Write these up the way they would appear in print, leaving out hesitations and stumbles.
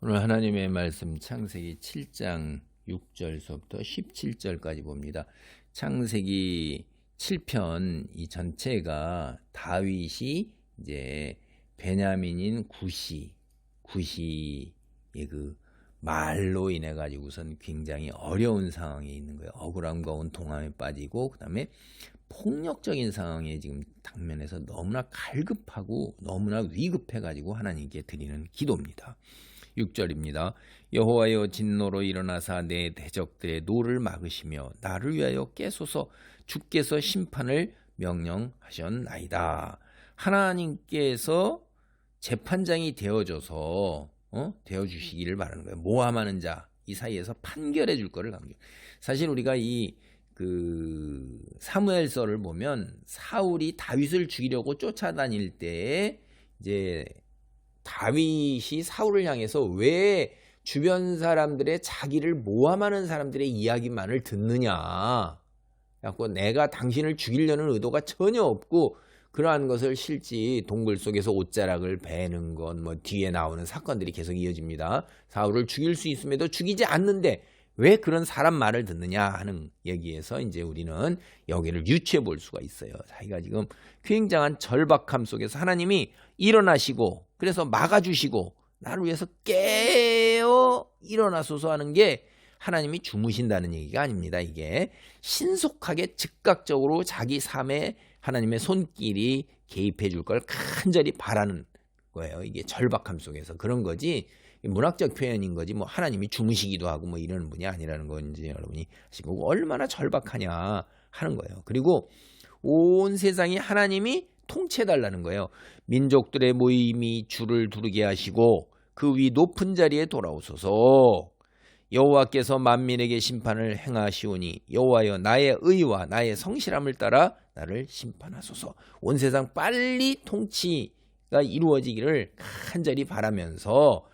오늘 하나님의 말씀 창세기 7장 6절서부터 17절까지 봅니다. 창세기 7편 이 전체가 다윗이 이제 베냐민인 구시의 그 말로 인해 가지고선 굉장히 어려운 상황에 있는 거예요. 억울함과 온통함에 빠지고 그다음에 폭력적인 상황에 지금 당면에서 너무나 갈급하고 너무나 위급해 가지고 하나님께 드리는 기도입니다. 6절입니다. 여호와여 진노로 일어나사 내 대적들의 노를 막으시며 나를 위하여 깨소서. 주께서 심판을 명령하셨나이다. 하나님께서 재판장이 되어줘서 되어주시기를 바라는 거예요. 모함하는 자 이 사이에서 판결해 줄 거를 강조. 사실 우리가 그 사무엘서를 보면 사울이 다윗을 죽이려고 쫓아다닐 때에 이제 다윗이 사울을 향해서 왜 주변 사람들의 자기를 모함하는 사람들의 이야기만을 듣느냐. 그래서 내가 당신을 죽이려는 의도가 전혀 없고 그러한 것을 실지 동굴 속에서 옷자락을 베는 것, 뒤에 나오는 사건들이 계속 이어집니다. 사울을 죽일 수 있음에도 죽이지 않는데 왜 그런 사람 말을 듣느냐 하는 얘기에서 이제 우리는 여기를 유추해 볼 수가 있어요. 자기가 지금 굉장한 절박함 속에서 하나님이 일어나시고 그래서 막아주시고 나를 위해서 깨어 일어나소서 하는 게 하나님이 주무신다는 얘기가 아닙니다. 이게 신속하게 즉각적으로 자기 삶에 하나님의 손길이 개입해 줄 걸 간절히 바라는 거예요. 이게 절박함 속에서 그런 거지 문학적 표현인 거지 하나님이 주무시기도 하고 이런 분이 아니라는 건지 여러분이 아시고 얼마나 절박하냐 하는 거예요. 그리고 온 세상이 하나님이 통치해달라는 거예요. 민족들의 모임이 주를 두르게 하시고 그 위 높은 자리에 돌아오소서. 여호와께서 만민에게 심판을 행하시오니 여호와여 나의 의와 나의 성실함을 따라 나를 심판하소서. 온 세상 빨리 통치가 이루어지기를 간절히 바라면서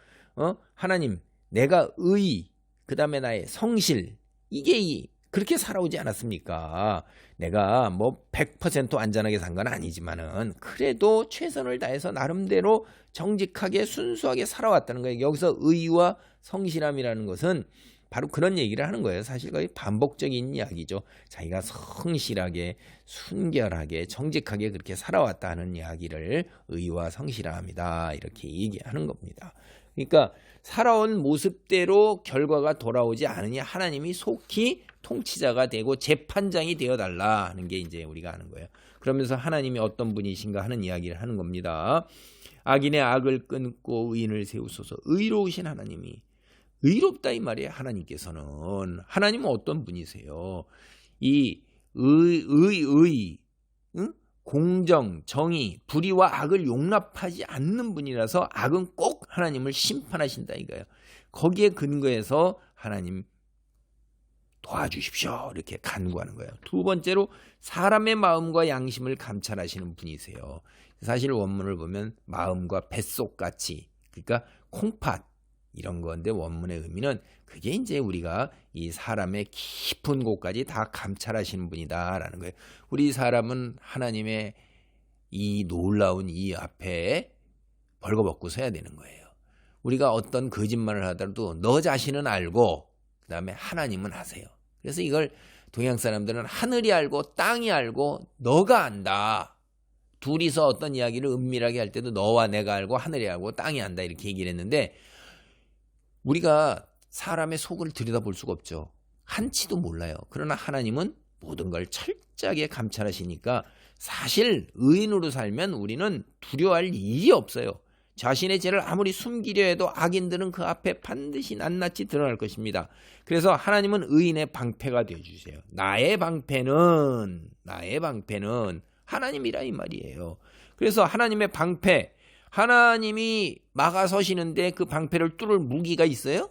하나님 내가 의 그 다음에 나의 성실 이게 그렇게 살아오지 않았습니까? 내가 100% 안전하게 산 건 아니지만은 그래도 최선을 다해서 나름대로 정직하게 순수하게 살아왔다는 거예요. 여기서 의와 성실함이라는 것은 바로 그런 얘기를 하는 거예요. 사실 거의 반복적인 이야기죠. 자기가 성실하게 순결하게 정직하게 그렇게 살아왔다는 이야기를 의와 성실함이다 이렇게 얘기하는 겁니다. 그러니까 살아온 모습대로 결과가 돌아오지 않으니 하나님이 속히 통치자가 되고 재판장이 되어달라 하는 게 이제 우리가 하는 거예요. 그러면서 하나님이 어떤 분이신가 하는 이야기를 하는 겁니다. 악인의 악을 끊고 의인을 세우소서. 의로우신 하나님이 의롭다 이 말이에요. 하나님께서는 하나님은 어떤 분이세요? 이 공정, 정의, 불의와 악을 용납하지 않는 분이라서 악은 꼭 하나님을 심판하신다 이거예요. 거기에 근거해서 하나님 도와주십시오 이렇게 간구하는 거예요. 두 번째로 사람의 마음과 양심을 감찰하시는 분이세요. 사실 원문을 보면 마음과 뱃속같이 그러니까 콩팥 이런 건데 원문의 의미는 그게 이제 우리가 이 사람의 깊은 곳까지 다 감찰하시는 분이다라는 거예요. 우리 사람은 하나님의 이 놀라운 이 앞에 벌거벗고 서야 되는 거예요. 우리가 어떤 거짓말을 하더라도 너 자신은 알고 그 다음에 하나님은 아세요. 그래서 이걸 동양 사람들은 하늘이 알고 땅이 알고 너가 안다. 둘이서 어떤 이야기를 은밀하게 할 때도 너와 내가 알고 하늘이 알고 땅이 안다 이렇게 얘기를 했는데 우리가 사람의 속을 들여다볼 수가 없죠. 한치도 몰라요. 그러나 하나님은 모든 걸 철저하게 감찰하시니까 사실 의인으로 살면 우리는 두려워할 일이 없어요. 자신의 죄를 아무리 숨기려 해도 악인들은 그 앞에 반드시 낱낱이 드러날 것입니다. 그래서 하나님은 의인의 방패가 되어주세요. 나의 방패는 하나님이라 이 말이에요. 그래서 하나님의 방패 하나님이 막아서시는데 그 방패를 뚫을 무기가 있어요?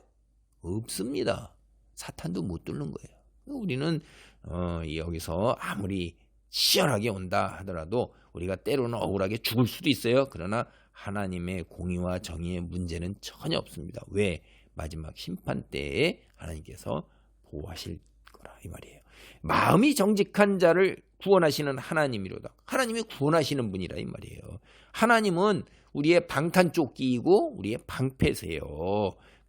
없습니다. 사탄도 못 뚫는 거예요. 우리는 여기서 아무리 치열하게 온다 하더라도 우리가 때로는 억울하게 죽을 수도 있어요. 그러나 하나님의 공의와 정의의 문제는 전혀 없습니다. 왜? 마지막 심판 때에 하나님께서 보호하실 거라 이 말이에요. 마음이 정직한 자를 구원하시는 하나님이로다. 하나님이 구원하시는 분이라 이 말이에요. 하나님은 우리의 방탄조끼이고 우리의 방패세요.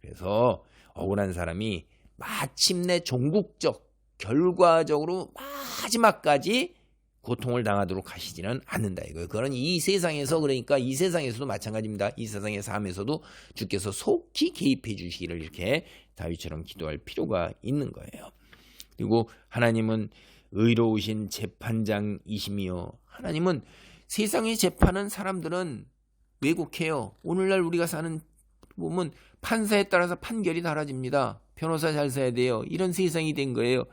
그래서 억울한 사람이 마침내 종국적 결과적으로 마지막까지 고통을 당하도록 하시지는 않는다 이거예요. 그건 이 세상에서, 그러니까 이 세상에서도 마찬가지입니다. 이 세상의 삶에서도 주께서 속히 개입해 주시기를 이렇게 다윗처럼 기도할 필요가 있는 거예요. 그리고 하나님은 의로우신 재판장이시며, 하나님은 세상의 재판은 사람들은 왜곡해요. 오늘날 우리가 사는 보면 판사에 따라서 판결이 달라집니다. 변호사 잘 써야 돼요. 이런 세상이 된 거예요.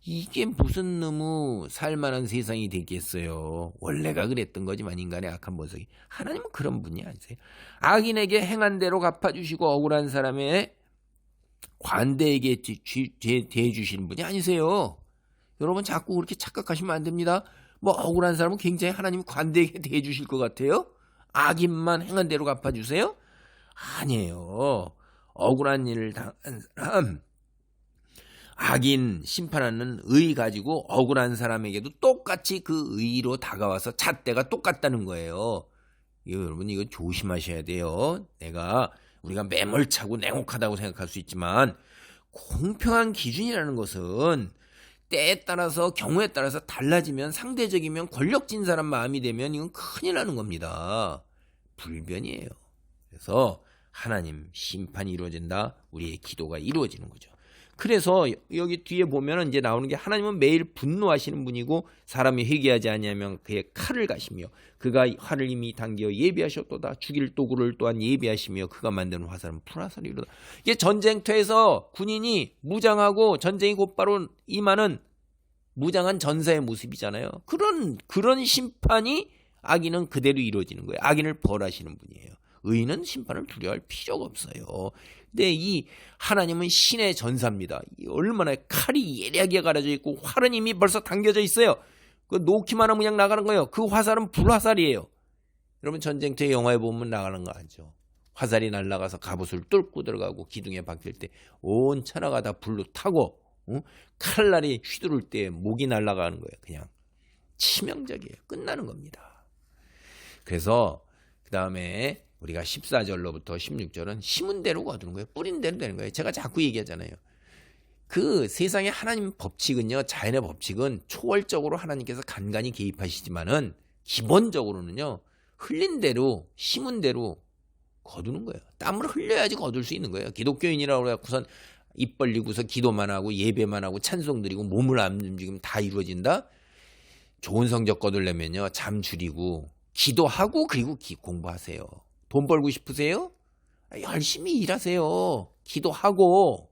이게 무슨 너무 살만한 세상이 되겠어요. 원래가 그랬던 거지만 인간의 악한 본성이. 하나님은 그런 분이 아니세요. 악인에게 행한 대로 갚아주시고 억울한 사람의 관대에게 대해주시는 분이 아니세요. 여러분 자꾸 그렇게 착각하시면 안 됩니다. 뭐 억울한 사람은 굉장히 하나님 관대하게 대해주실 것 같아요. 악인만 행한 대로 갚아주세요? 아니에요. 억울한 일을 당한 사람, 악인 심판하는 의 가지고 억울한 사람에게도 똑같이 그 의로 다가와서 잣대가 똑같다는 거예요. 여러분 이거 조심하셔야 돼요. 우리가 매몰차고 냉혹하다고 생각할 수 있지만 공평한 기준이라는 것은 때에 따라서 경우에 따라서 달라지면, 상대적이면, 권력진 사람 마음이 되면 이건 큰일 나는 겁니다. 불변이에요. 그래서 하나님 심판이 이루어진다. 우리의 기도가 이루어지는 거죠. 그래서 여기 뒤에 보면 이제 나오는 게, 하나님은 매일 분노하시는 분이고 사람이 회개하지 아니하면 그의 칼을 가시며 그가 활을 이미 당겨 예비하셨도다. 죽일 도구를 또한 예비하시며 그가 만드는 화살은 불화살이로다. 이게 전쟁터에서 군인이 무장하고 전쟁이 곧바로 임하는 무장한 전사의 모습이잖아요. 그런 심판이 악인은 그대로 이루어지는 거예요. 악인을 벌하시는 분이에요. 의인은 심판을 두려워할 필요가 없어요. 근데 이 하나님은 신의 전사입니다. 얼마나 칼이 예리하게 갈아져 있고 활은 이미 벌써 당겨져 있어요. 그 놓기만 하면 그냥 나가는 거예요. 그 화살은 불화살이에요. 여러분 전쟁터의 영화에 보면 나가는 거 알죠? 화살이 날아가서 갑옷을 뚫고 들어가고 기둥에 박힐 때 온 천하가 다 불로 타고, 칼날이 휘두를 때 목이 날아가는 거예요. 그냥 치명적이에요. 끝나는 겁니다. 그래서 그 다음에 우리가 14절로부터 16절은 심은 대로 거두는 거예요. 뿌린 대로 되는 거예요. 제가 자꾸 얘기하잖아요. 그 세상의 하나님 법칙은요, 자연의 법칙은 초월적으로 하나님께서 간간히 개입하시지만은 기본적으로는요, 흘린 대로, 심은 대로 거두는 거예요. 땀을 흘려야지 거둘 수 있는 거예요. 기독교인이라고 해서는 입 벌리고서 기도만 하고 예배만 하고 찬송 드리고 몸을 안 움직이면 다 이루어진다? 좋은 성적 거두려면요, 잠 줄이고 기도하고 그리고 공부하세요. 돈 벌고 싶으세요? 열심히 일하세요. 기도하고.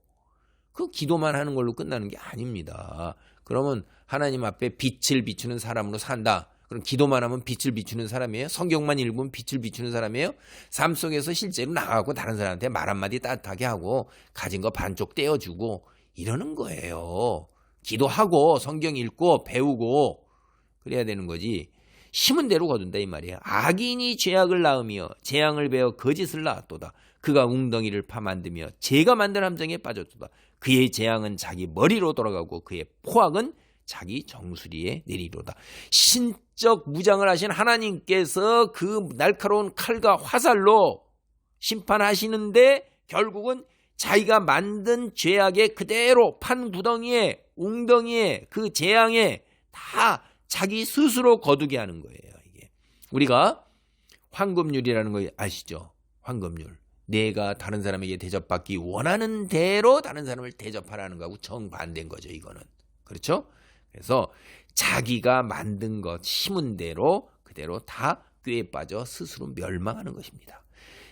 그 기도만 하는 걸로 끝나는 게 아닙니다. 그러면 하나님 앞에 빛을 비추는 사람으로 산다. 그럼 기도만 하면 빛을 비추는 사람이에요? 성경만 읽으면 빛을 비추는 사람이에요? 삶 속에서 실제로 나가고 다른 사람한테 말 한마디 따뜻하게 하고 가진 거 반쪽 떼어주고 이러는 거예요. 기도하고 성경 읽고 배우고 그래야 되는 거지. 심은 대로 거둔다 이 말이에요. 악인이 죄악을 낳으며 재앙을 베어 거짓을 낳았도다. 그가 웅덩이를 파 만들며 죄가 만든 함정에 빠졌도다. 그의 재앙은 자기 머리로 돌아가고 그의 포악은 자기 정수리에 내리로다. 신적 무장을 하신 하나님께서 그 날카로운 칼과 화살로 심판하시는데 결국은 자기가 만든 죄악에 그대로 판 구덩이에 웅덩이에 그 재앙에 다 자기 스스로 거두게 하는 거예요. 이게 우리가 황금률이라는 거 아시죠? 황금률. 내가 다른 사람에게 대접받기 원하는 대로 다른 사람을 대접하라는 거하고 정반대인 거죠. 이거는. 그렇죠? 그래서 자기가 만든 것 심은 대로 그대로 다 꾀에 빠져 스스로 멸망하는 것입니다.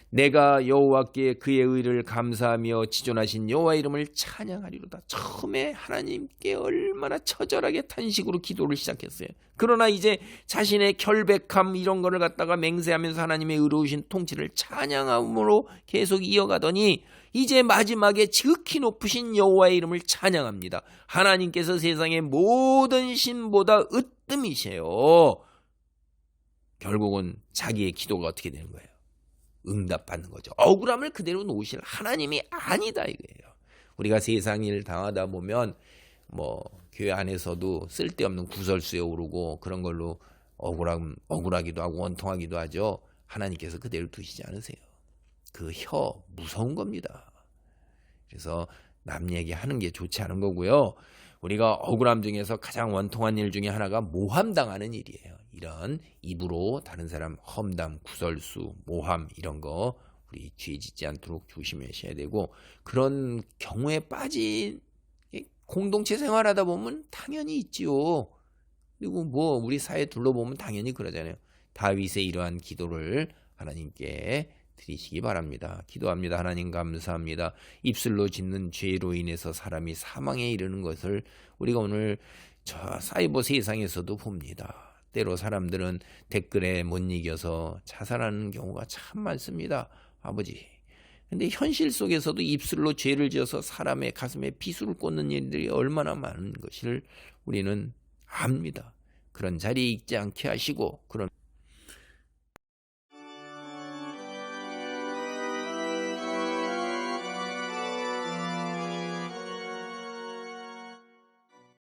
내가 여호와께 그의 의를 감사하며 지존하신 여호와 이름을 찬양하리로다. 처음에 하나님께 얼마나 처절하게 탄식으로 기도를 시작했어요. 그러나 이제 자신의 결백함 이런 거를 갖다가 맹세하면서 하나님의 의로우신 통치를 찬양함으로 계속 이어가더니 이제 마지막에 지극히 높으신 여호와의 이름을 찬양합니다. 하나님께서 세상의 모든 신보다 으뜸이세요. 결국은 자기의 기도가 어떻게 되는 거예요? 응답받는 거죠. 억울함을 그대로 놓으실 하나님이 아니다 이거예요. 우리가 세상 일 당하다 보면 뭐 교회 안에서도 쓸데없는 구설수에 오르고 그런 걸로 억울하기도 하고 원통하기도 하죠. 하나님께서 그대로 두시지 않으세요. 그 혀 무서운 겁니다. 그래서 남 얘기하는 게 좋지 않은 거고요. 우리가 억울함 중에서 가장 원통한 일 중에 하나가 모함당하는 일이에요. 이런 입으로 다른 사람 험담, 구설수, 모함 이런 거 우리 죄 짓지 않도록 조심하셔야 되고, 그런 경우에 빠진 공동체 생활하다 보면 당연히 있지요. 그리고 뭐 우리 사회 둘러보면 당연히 그러잖아요. 다윗의 이러한 기도를 하나님께 드리시기 바랍니다. 기도합니다. 하나님 감사합니다. 입술로 짓는 죄로 인해서 사람이 사망에 이르는 것을 우리가 오늘 저 사이버 세상에서도 봅니다. 때로 사람들은 댓글에 못 이겨서 자살하는 경우가 참 많습니다. 아버지. 근데 현실 속에서도 입술로 죄를 지어서 사람의 가슴에 비수를 꽂는 일들이 얼마나 많은 것을 우리는 압니다. 그런 자리에 있지 않게 하시고, 그런